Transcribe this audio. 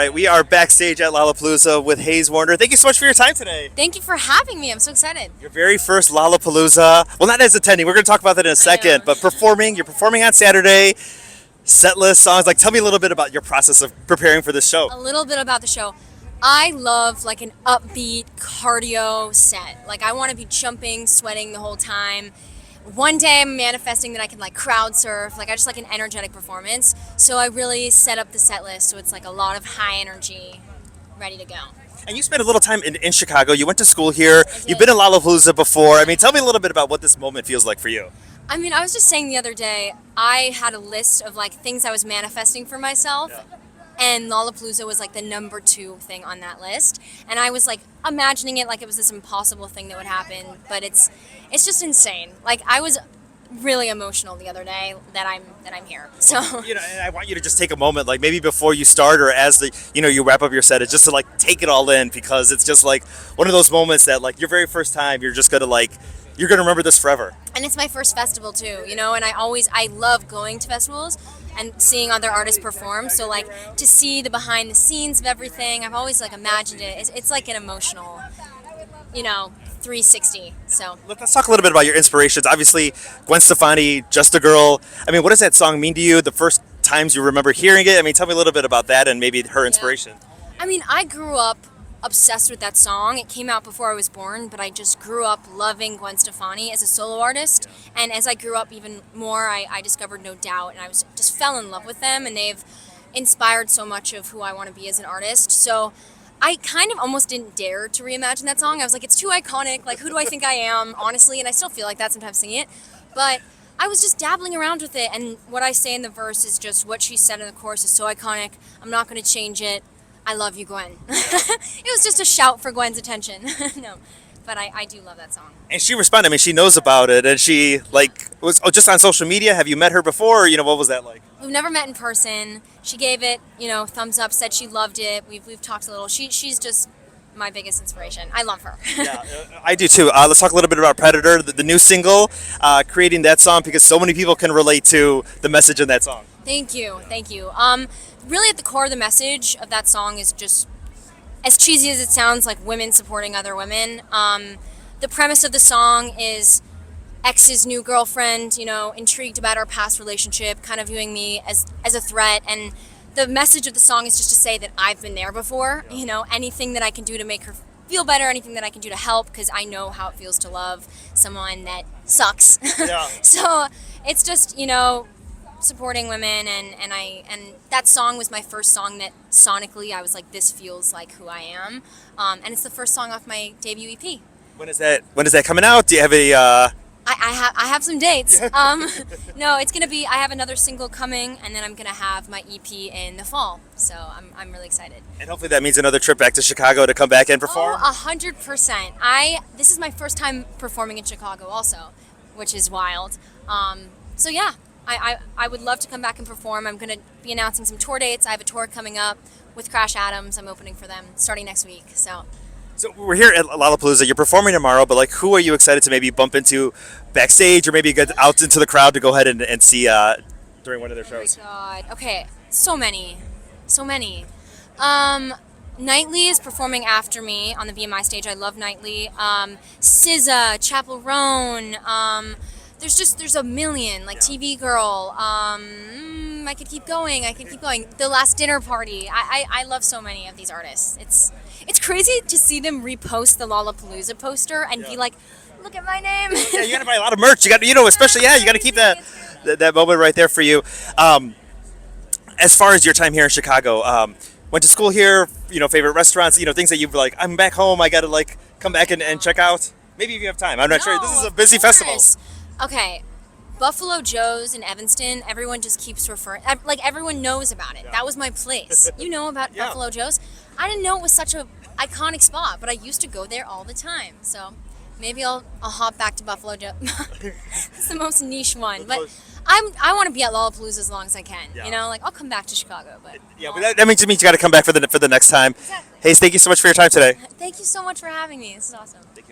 Right, we are backstage at Lollapalooza with Hayes Warner. Thank you so much for your time today. Thank you for having me. I'm so excited. Your very first Lollapalooza. Well, not as attending. We're going to talk about that in a second. But performing. You're performing on Saturday. Set list songs. Like, tell me a little bit about your process of preparing for this show. A little bit about the show. I love like an upbeat cardio set. Like I want to be jumping, sweating the whole time. One day I'm manifesting that I can like crowd surf. Like I just like an energetic performance. So I really set up the set list so it's like a lot of high energy, ready to go. And you spent a little time in Chicago. You went to school here. I did. You've been in Lollapalooza before. I mean, tell me a little bit about what this moment feels like for you. I mean, I was just saying the other day, I had a list of like things I was manifesting for myself. Yeah. And Lollapalooza was like the number 2 thing on that list. And I was like imagining it like it was this impossible thing that would happen. But it's just insane. Like I was really emotional the other day that I'm here. So And I want you to just take a moment, like maybe before you start or as you wrap up your set, it's just to like take it all in because it's just like one of those moments that like your very first time, you're just gonna you're gonna remember this forever. and it's my first festival too, and I love going to festivals and seeing other artists perform. So like to see the behind the scenes of everything, I've always like imagined it. It's like an emotional, 360. So Let's talk a little bit about your inspirations. Obviously, Gwen Stefani, Just a Girl. I mean, what does that song mean to you? The first times you remember hearing it? I mean, tell me a little bit about that and maybe her inspiration. I mean, I grew up obsessed with that song. It came out before I was born, but I just grew up loving Gwen Stefani as a solo artist. And as I grew up even more, I discovered No Doubt, and I just fell in love with them, and they've inspired so much of who I want to be as an artist. So I kind of almost didn't dare to reimagine that song. I was like, it's too iconic. Like, who do I think I am, honestly? And I still feel like that sometimes singing it. But I was just dabbling around with it, and what I say in the verse is just what she said in the chorus is so iconic. I'm not going to change it. I love you, Gwen. It was just a shout for Gwen's attention. No, but I do love that song. And she responded. I mean, she knows about it, and she was just on social media. Have you met her before? Or, what was that like? We've never met in person. She gave it, thumbs up, said she loved it. We've talked a little. She's just my biggest inspiration. I love her. Yeah, I do too. Let's talk a little bit about Predator, the new single, creating that song because so many people can relate to the message in that song. Thank you. Really at the core of the message of that song is just, as cheesy as it sounds, like women supporting other women. The premise of the song is ex's new girlfriend, intrigued about our past relationship, kind of viewing me as a threat. And the message of the song is just to say that I've been there before, anything that I can do to make her feel better, anything that I can do to help, because I know how it feels to love someone that sucks. Yeah. So it's just, supporting women, and that song was my first song that sonically I was like, this feels like who I am, and it's the first song off my debut EP. When is that coming out? Do you have a I have some dates. No, it's gonna be, I have another single coming, and then I'm gonna have my EP in the fall, so I'm really excited. and hopefully that means another trip back to Chicago to come back and perform? Oh, 100%. This is my first time performing in Chicago also, which is wild. So yeah, I would love to come back and perform. I'm going to be announcing some tour dates. I have a tour coming up with Crash Adams. I'm opening for them starting next week. So we're here at Lollapalooza. You're performing tomorrow, but who are you excited to maybe bump into backstage or maybe get out into the crowd to go ahead and see during one of their shows? oh my God. Okay, so many. Nightly is performing after me on the BMI stage. I love Nightly. SZA, Chappell Roan. There's a million, like TV Girl. I could keep going. The Last Dinner Party. I love so many of these artists. It's crazy to see them repost the Lollapalooza poster and be like, look at my name. Yeah, you got to buy a lot of merch. You got, especially you got to keep that moment right there for you. As far as your time here in Chicago, went to school here. Favorite restaurants. Things that you've like. I'm back home. I got to come back and check out. Maybe if you have time. I'm not sure. This is a busy festival. Okay, Buffalo Joe's in Evanston, everyone just keeps referring, like everyone knows about it. Yeah. That was my place. You know about Yeah. Buffalo Joe's? I didn't know it was such a iconic spot, but I used to go there all the time. So maybe I'll hop back to Buffalo Joe. It's the most niche one, but I want to be at Lollapalooza as long as I can. Yeah. I'll come back to Chicago, but Yeah, but that means you got to come back for the next time. Exactly. Hayes, thank you so much for your time today. Thank you so much for having me. This is awesome. Thank you.